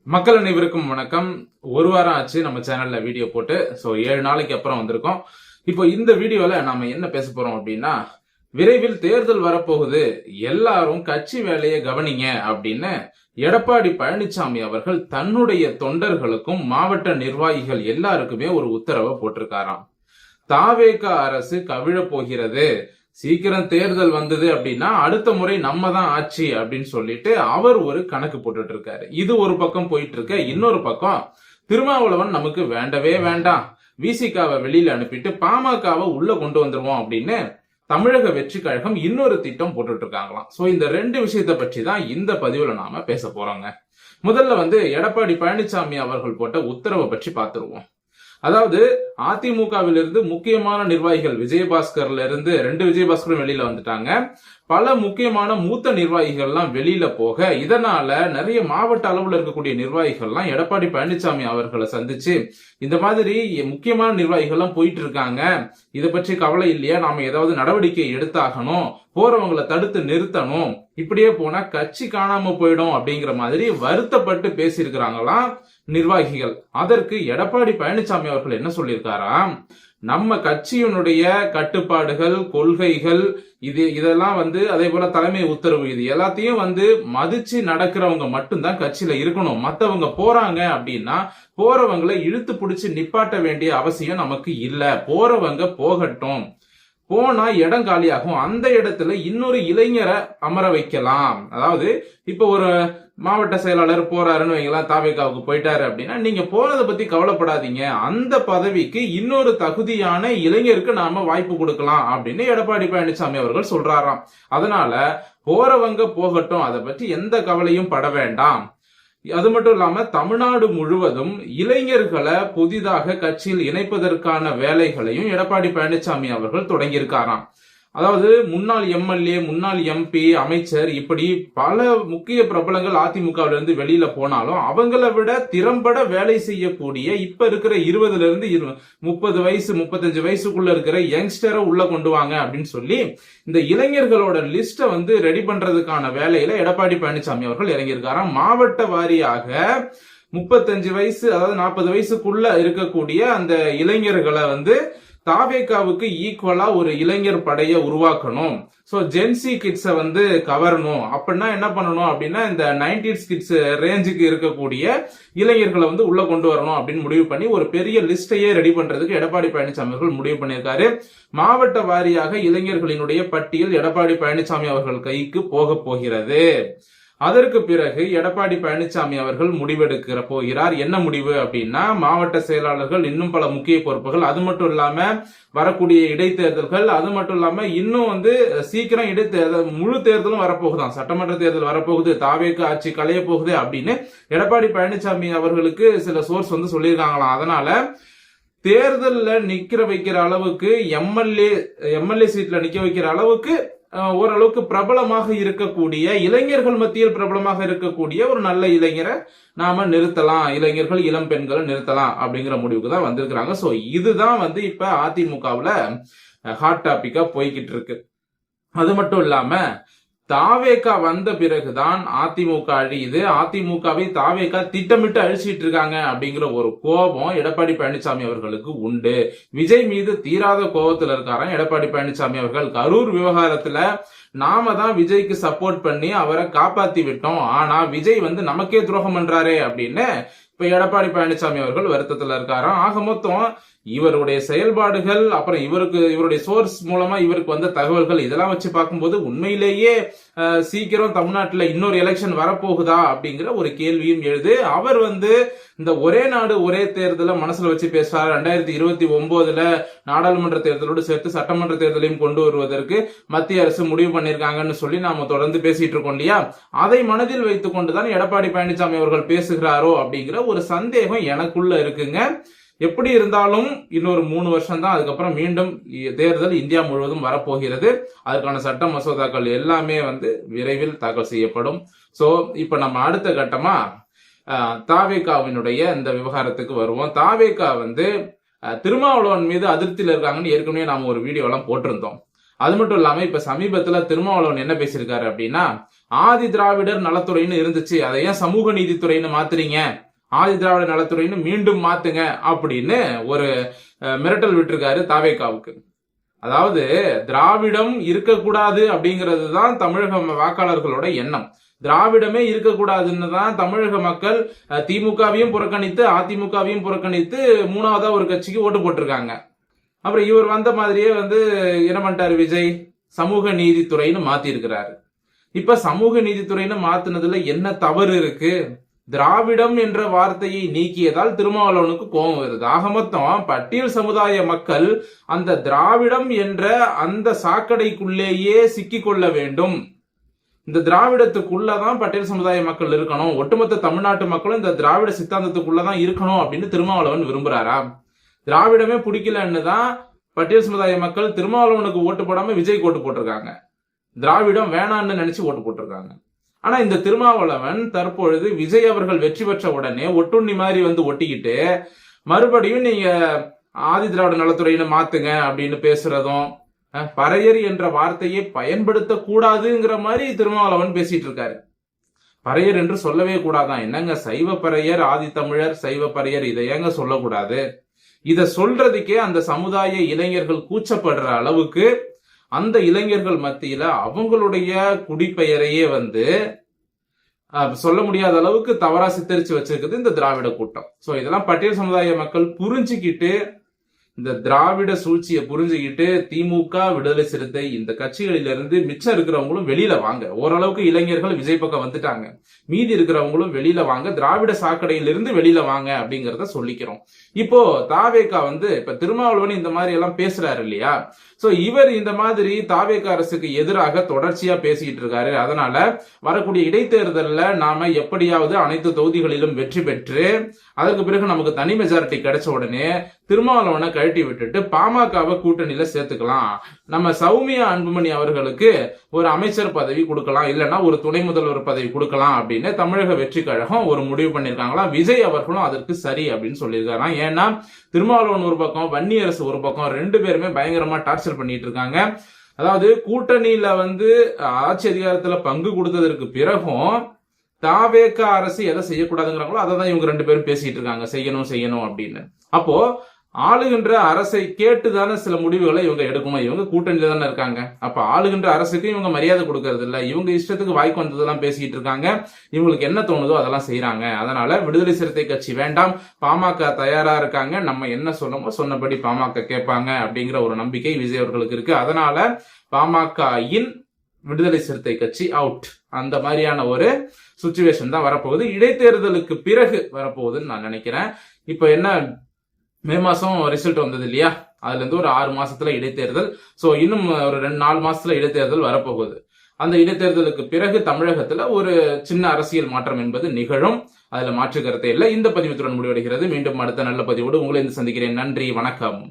மக்கள் அனைவருக்கும் வணக்கம். ஒரு வாரம் ஆச்சு நம்ம சேனல்ல வீடியோ போட்டு. 7 நாளைக்கு அப்புறம் வந்திருக்கோம். இப்போ இந்த வீடியோல நாம என்ன பேச போறோம் அப்படின்னா, விரைவில் தேர்தல் வரப்போகுது, எல்லாரும் கட்சி வேலையை கவனிங்க அப்படின்னு எடப்பாடி பழனிசாமி அவர்கள் தன்னுடைய தொண்டர்களுக்கும் மாவட்ட நிர்வாகிகள் எல்லாருக்குமே ஒரு உத்தரவை போட்டிருக்காராம். தாவேக அரசு கவிழ போகிறது, சீக்கிரம் தேர்தல் வந்தது அப்படின்னா அடுத்த முறை நம்ம தான் ஆட்சி அப்படின்னு சொல்லிட்டு அவர் ஒரு கணக்கு போட்டுட்டு இருக்காரு. இது ஒரு பக்கம் போயிட்டு இருக்க, இன்னொரு பக்கம் திருமாவளவன் நமக்கு வேண்டவே வேண்டாம், விசிகாவை வெளியில அனுப்பிட்டு பாமகவை உள்ள கொண்டு வந்துருவோம் அப்படின்னு தமிழக வெற்றி கழகம் இன்னொரு திட்டம் போட்டுட்டு இருக்காங்களாம். சோ இந்த ரெண்டு விஷயத்தை பற்றி தான் இந்த பதிவுல நாம பேச போறோங்க. முதல்ல எடப்பாடி பழனிசாமி அவர்கள் போட்ட உத்தரவை பற்றி பார்த்துருவோம். அதாவது அதிமுகவிலிருந்து முக்கியமான நிர்வாகிகள், விஜயபாஸ்கர்ல இருந்து 2 விஜயபாஸ்கரும் வெளியில வந்துட்டாங்க. பல முக்கியமான மூத்த நிர்வாகிகள்லாம் வெளியில போக, இதனால நிறைய மாவட்ட அளவுல இருக்கக்கூடிய நிர்வாகிகள்லாம் எடப்பாடி பழனிசாமி அவர்களை சந்திச்சு இந்த மாதிரி முக்கியமான நிர்வாகிகள்லாம் போயிட்டு இருக்காங்க, இதை பற்றி கவலை இல்லையா, நாம ஏதாவது நடவடிக்கை எடுத்தாகணும், போறவங்களை தடுத்து நிறுத்தணும், இப்படியே போனா கட்சி காணாம போயிடும் அப்படிங்கிற மாதிரி வருத்தப்பட்டு பேசியிருக்கிறாங்களாம் நிர்வாகிகள். அதற்கு எடப்பாடி பழனிசாமி அவர்கள் என்ன சொல்லியிருக்காராம், நம்ம கட்சியினுடைய கட்டுப்பாடுகள், கொள்கைகள், இதெல்லாம் அதே போல தலைமை உத்தரவு, இது எல்லாத்தையும் மதிச்சு நடக்கிறவங்க மட்டும்தான் கட்சியில இருக்கணும். மத்தவங்க போறாங்க அப்படின்னா போறவங்களை இழுத்து பிடிச்சு நிப்பாட்ட வேண்டிய அவசியம் நமக்கு இல்ல. போறவங்க போகட்டும், போனா இடம் காலியாகும், அந்த இடத்துல இன்னொரு இளைஞரை அமர வைக்கலாம். அதாவது இப்ப ஒரு மாவட்ட செயலாளர் போறாருன்னு வைங்களா, தாவேகாவுக்கு போயிட்டாரு அப்படின்னா நீங்க போனதை பத்தி கவலைப்படாதீங்க, அந்த பதவிக்கு இன்னொரு தகுதியான இளைஞருக்கு நாம வாய்ப்பு கொடுக்கலாம் அப்படின்னு எடப்பாடி பழனிசாமி அவர்கள் சொல்றாராம். அதனால போறவங்க போகட்டும், அதை பற்றி எந்த கவலையும் பட வேண்டாம். அது மட்டும் இல்லாம தமிழ்நாடு முழுவதும் இளைஞர்களை புதிதாக கட்சியில் இணைப்பதற்கான வேலைகளையும் எடப்பாடி பழனிசாமி அவர்கள் தொடங்கியிருக்காராம். அதாவது முன்னாள் எம்எல்ஏ, முன்னாள் எம்பி, அமைச்சர், இப்படி பல முக்கிய பிரபலங்கள் அதிமுகவிலிருந்து வெளியில போனாலும் அவங்கள விட திறம்பட வேலை செய்யக்கூடிய இப்ப இருக்கிற 20ல இருந்து 30 வயசு 35 வயசுக்குள்ள இருக்கிற யங்ஸ்டரை உள்ள கொண்டு வாங்க அப்படின்னு சொல்லி இந்த இளைஞர்களோட லிஸ்ட ரெடி பண்றதுக்கான வேலையில எடப்பாடி பழனிசாமி அவர்கள் இறங்கியிருக்காராம். மாவட்ட வாரியாக 35 வயசு, அதாவது 40 வயசுக்குள்ள இருக்கக்கூடிய அந்த இளைஞர்களை தாவேகாவுக்கு ஈக்குவலா ஒரு இளைஞர் படையை உருவாக்கணும். சோ ஜென்சி கிட்ஸ கவரணும். அப்படின்னா என்ன பண்ணணும் அப்படின்னா இந்த 90s கிட்ஸ் ரேஞ்சுக்கு இருக்கக்கூடிய இளைஞர்களை உள்ள கொண்டு வரணும் அப்படின்னு முடிவு பண்ணி ஒரு பெரிய லிஸ்டையே ரெடி பண்றதுக்கு எடப்பாடி பழனிசாமி அவர்கள் முடிவு பண்ணியிருக்காரு. மாவட்ட வாரியாக இளைஞர்களினுடைய பட்டியல் எடப்பாடி பழனிசாமி அவர்கள் கைக்கு போக போகிறது. அதற்கு பிறகு எடப்பாடி பழனிசாமி அவர்கள் முடிவெடுக்கிற போகிறார். என்ன முடிவு அப்படின்னா, மாவட்ட செயலாளர்கள், இன்னும் பல முக்கிய பொறுப்புகள், அது மட்டும் இல்லாம வரக்கூடிய இடைத்தேர்தல்கள், அது மட்டும் இல்லாம இன்னும் சீக்கிரம் இடைத்தேர்தல், முழு தேர்தலும் வரப்போகுதான், சட்டமன்ற தேர்தல் வரப்போகுது, தாவேக்கு ஆட்சி களைய போகுது அப்படின்னு எடப்பாடி பழனிசாமி அவர்களுக்கு சில சோர்ஸ் சொல்லியிருக்காங்களாம். அதனால தேர்தல்ல நிக்கிற வைக்கிற அளவுக்கு, எம்எல்ஏ சீட்ல நிக்க வைக்கிற அளவுக்கு ஓரளவுக்கு பிரபலமாக இருக்கக்கூடிய, இளைஞர்கள் மத்தியில் பிரபலமாக இருக்கக்கூடிய ஒரு நல்ல இளைஞரை நாம நிறுத்தலாம், இளைஞர்கள், இளம் பெண்களை நிறுத்தலாம் அப்படிங்கிற முடிவுக்கு தான் வந்திருக்கிறாங்க. சோ இதுதான் இப்ப அதிமுகவுல ஹாட் டாபிக்கா போய்கிட்டு இருக்கு. அது மட்டும் இல்லாம தாவேகா வந்த பிறகுதான் அதிமுக அழியுது, அதிமுகவை தாவேகா திட்டமிட்டு அழிச்சிட்டு இருக்காங்க அப்படிங்கிற ஒரு கோபம் எடப்பாடி பழனிசாமி அவர்களுக்கு உண்டு. விஜய் மீது தீராத கோபத்துல இருக்காராம் எடப்பாடி பழனிசாமி அவர்கள். கரூர் விவகாரத்துல நாம தான் விஜய்க்கு சப்போர்ட் பண்ணி அவரை காப்பாத்தி விட்டோம், ஆனா விஜய் நமக்கே துரோகம் பண்றாரே அப்படின்னு இப்ப எடப்பாடி பழனிசாமி அவர்கள் வருத்தத்துல இருக்காராம். ஆக மொத்தம் இவருடைய செயல்பாடுகள், அப்புறம் இவருடைய சோர்ஸ் மூலமா இவருக்கு வந்த தகவல்கள், இதெல்லாம் வச்சு பார்க்கும்போது உண்மையிலேயே சீக்கிரம் தமிழ்நாட்டுல இன்னொரு எலெக்ஷன் வரப்போகுதா அப்படிங்கிற ஒரு கேள்வியும் எழுது. அவர் இந்த ஒரே நாடு ஒரே தேர்தலை மனசுல வச்சு பேசுறாரு. 2029ல நாடாளுமன்ற தேர்தலோடு சேர்த்து சட்டமன்ற தேர்தலையும் கொண்டு வருவதற்கு மத்திய அரசு முடிவு பண்ணிருக்காங்கன்னு சொல்லி நாம தொடர்ந்து பேசிட்டு இருக்கோம் இல்லையா? அதை மனதில் வைத்துக் கொண்டுதான் எடப்பாடி பழனிசாமி அவர்கள் பேசுகிறாரோ அப்படிங்கிற ஒரு சந்தேகம் எனக்குள்ள இருக்குங்க. எப்படி இருந்தாலும் இன்னொரு 3 வருஷம் தான், அதுக்கப்புறம் மீண்டும் தேர்தல் இந்தியா முழுவதும் வரப்போகிறது. அதற்கான சட்ட மசோதாக்கள் எல்லாமே விரைவில் தாக்கல் செய்யப்படும். சோ இப்ப நம்ம அடுத்த கட்டமா தாவேகாவினுடைய இந்த விவகாரத்துக்கு வருவோம். தாவேகா திருமாவளவன் மீது அதிருப்தியில் இருக்காங்கன்னு ஏற்கனவே நாம ஒரு வீடியோ எல்லாம் போட்டிருந்தோம். அது மட்டும் இல்லாம இப்ப சமீபத்துல திருமாவளவன் என்ன பேசியிருக்காரு அப்படின்னா, ஆதி திராவிடர் நலத்துறைன்னு இருந்துச்சு, அதை ஏன் சமூக நீதித்துறைன்னு மாத்துறீங்க, ஆதி திராவிட நலத்துறைன்னு மீண்டும் மாத்துங்க அப்படின்னு ஒரு மிரட்டல் விட்டுருக்காரு தாவேகாவுக்கு. அதாவது திராவிடம் இருக்கக்கூடாது அப்படிங்கிறது தான் தமிழக வாக்காளர்களோட எண்ணம். திராவிடமே இருக்கக்கூடாதுன்னு தான் தமிழக மக்கள் திமுகவையும் புறக்கணித்து அதிமுகவையும் புறக்கணித்து மூணாவதா ஒரு கட்சிக்கு ஓட்டு போட்டிருக்காங்க. அப்புறம் இவர் வந்த மாதிரியே என்ன பண்ணிட்டாரு விஜய், சமூக நீதித்துறைன்னு மாத்தி இருக்கிறாரு. இப்ப சமூக நீதித்துறைன்னு மாத்தினதுல என்ன தவறு இருக்கு? திராவிடம் என்ற வார்த்தையை நீக்கியதால் திருமாவளவனுக்கு கோபம் வருது. ஆக மொத்தம் பட்டியல் சமுதாய மக்கள் அந்த திராவிடம் என்ற அந்த சாக்கடைக்குள்ளேயே சிக்கிக் கொள்ள வேண்டும். இந்த திராவிடத்துக்குள்ளதான் பட்டியல் சமுதாய மக்கள் இருக்கணும், ஒட்டுமொத்த தமிழ்நாட்டு மக்களும் இந்த திராவிட சித்தாந்தத்துக்குள்ளதான் இருக்கணும் அப்படின்னு திருமாவளவன் விரும்புறாரா? திராவிடமே பிடிக்கலன்னு தான் பட்டியல் சமுதாய மக்கள் திருமாவளவனுக்கு ஓட்டு போடாம விஜய்க்கு ஓட்டு போட்டிருக்காங்க. திராவிடம் வேணான்னு நினைச்சு ஓட்டு போட்டிருக்காங்க. ஆனா இந்த திருமாவளவன் தற்பொழுது விஜய் அவர்கள் வெற்றி பெற்ற உடனே ஒட்டுண்ணி மாதிரி ஒட்டிக்கிட்டு மறுபடியும் நீங்க ஆதி திராவிட நலத்துறைன்னு மாத்துங்க அப்படின்னு பேசுறதும், பறையர் என்ற வார்த்தையை பயன்படுத்த கூடாதுங்கிற மாதிரி திருமாவளவன் பேசிட்டு இருக்காரு. பறையர் என்று சொல்லவே கூடாதான். என்னங்க சைவ பறையர், ஆதி தமிழர், சைவ பறையர், இதை ஏங்க சொல்லக்கூடாது? இத சொல்றதுக்கே அந்த சமுதாய இளைஞர்கள் கூச்சப்படுற அளவுக்கு அந்த இளைஞர்கள் மத்தியில அவங்களுடைய குடிப்பெயரையே சொல்ல முடியாத அளவுக்கு தவறா சித்தரிச்சு வச்சிருக்குது இந்த திராவிட கூட்டம். சோ இதெல்லாம் பட்டியல் சமுதாய மக்கள் புரிஞ்சுக்கிட்டு, இந்த திராவிட சூழ்ச்சியை புரிஞ்சுக்கிட்டு திமுக, விடுதலை சிறுத்தை இந்த கட்சிகளிலிருந்து மிச்சம் இருக்கிறவங்களும் வெளியில வாங்க. ஓரளவுக்கு இளைஞர்கள் விஜய் பக்கம் வந்துட்டாங்க, மீதி இருக்கிறவங்களும் வெளியில வாங்க, திராவிட சாக்கடையிலிருந்து வெளியில வாங்க அப்படிங்கறத சொல்லிக்கிறோம். இப்போ தாவேகா இப்ப திருமாவளவன் இந்த மாதிரி எல்லாம் பேசுறாரு இல்லையா? சோ இவர் இந்த மாதிரி தாவேகா அரசுக்கு எதிராக தொடர்ச்சியா பேசிக்கிட்டு இருக்காரு. அதனால வரக்கூடிய இடைத்தேர்தல்ல நாம எப்படியாவது அனைத்து தொகுதிகளிலும் வெற்றி பெற்று அதற்கு பிறகு நமக்கு தனி மெஜாரிட்டி கிடைச்ச உடனே திருமாவளவனை கழட்டி விட்டுட்டு பாமகவை கூட்டணியில சேர்த்துக்கலாம், நம்ம சௌமியா அன்புமணி அவர்களுக்கு ஒரு அமைச்சர் பதவி கொடுக்கலாம், இல்லைன்னா ஒரு துணை முதல்வர் பதவி கொடுக்கலாம் அப்படின்னு தமிழக வெற்றி கழகம் ஒரு முடிவு பண்ணிருக்காங்களா. விஜய் அவர்களும் அதற்கு சரி அப்படின்னு சொல்லியிருக்காராம். ஏன்னா திருமாவளவன் ஒரு பக்கம், வன்னியரசு ஒரு பக்கம், ரெண்டு பேருமே பயங்கரமா டார்ச்சர் பண்ணிட்டு இருக்காங்க. அதாவது கூட்டணியில ஆட்சி அதிகாரத்துல பங்கு கொடுத்ததற்கு பிறகும் தாவேகா அரசு எதை செய்யக்கூடாதுங்கிறாங்களோ அதை தான் இவங்க ரெண்டு பேரும் பேசிட்டு இருக்காங்க, செய்யணும் அப்படின்னு. அப்போ ஆளுகின்ற அரசை கேட்டுதானே சில முடிவுகளை இவங்க எடுக்கணும். இவங்க கூட்டணியில தானே இருக்காங்க. அப்ப ஆளுகின்ற அரசுக்கு இவங்க மரியாதை கொடுக்கறது இல்ல, இவங்க இஷ்டத்துக்கு வாய்க்கு வந்ததெல்லாம் பேசிட்டு இருக்காங்க, இவங்களுக்கு என்ன தோணுதோ அதெல்லாம் செய்யறாங்க. அதனால விடுதலை சிறுத்தை கட்சி வேண்டாம், பாமக தயாரா இருக்காங்க, நம்ம என்ன சொன்னோமோ சொன்னபடி பாமக கேட்பாங்க அப்படிங்கிற ஒரு நம்பிக்கை விஜய் அவர்களுக்கு இருக்கு. அதனால பாமக-இன் விடுதலை சிறுத்தை கட்சி அவுட், அந்த மாதிரியான ஒரு சுச்சுவேஷன் தான் வரப்போகுது. இடைத்தேர்தலுக்கு பிறகு வரப்போகுதுன்னு நான் நினைக்கிறேன். இப்ப என்ன, மே மாசம் ரிசல்ட் வந்தது இல்லையா, அதுல இருந்து ஒரு 6 மாசத்துல இடைத்தேர்தல். சோ இன்னும் ஒரு 2-4 மாசத்துல இடைத்தேர்தல் வரப்போகுது. அந்த இடைத்தேர்தலுக்கு பிறகு தமிழகத்துல ஒரு சின்ன அரசியல் மாற்றம் என்பது நிகழும், அதுல மாற்று கருத்தை இல்லை. இந்த பதிவுத்துடன் முடிவடைகிறது. மீண்டும் அடுத்த நல்ல பதிவோடு உங்களை சந்திக்கிறேன். நன்றி, வணக்கம்.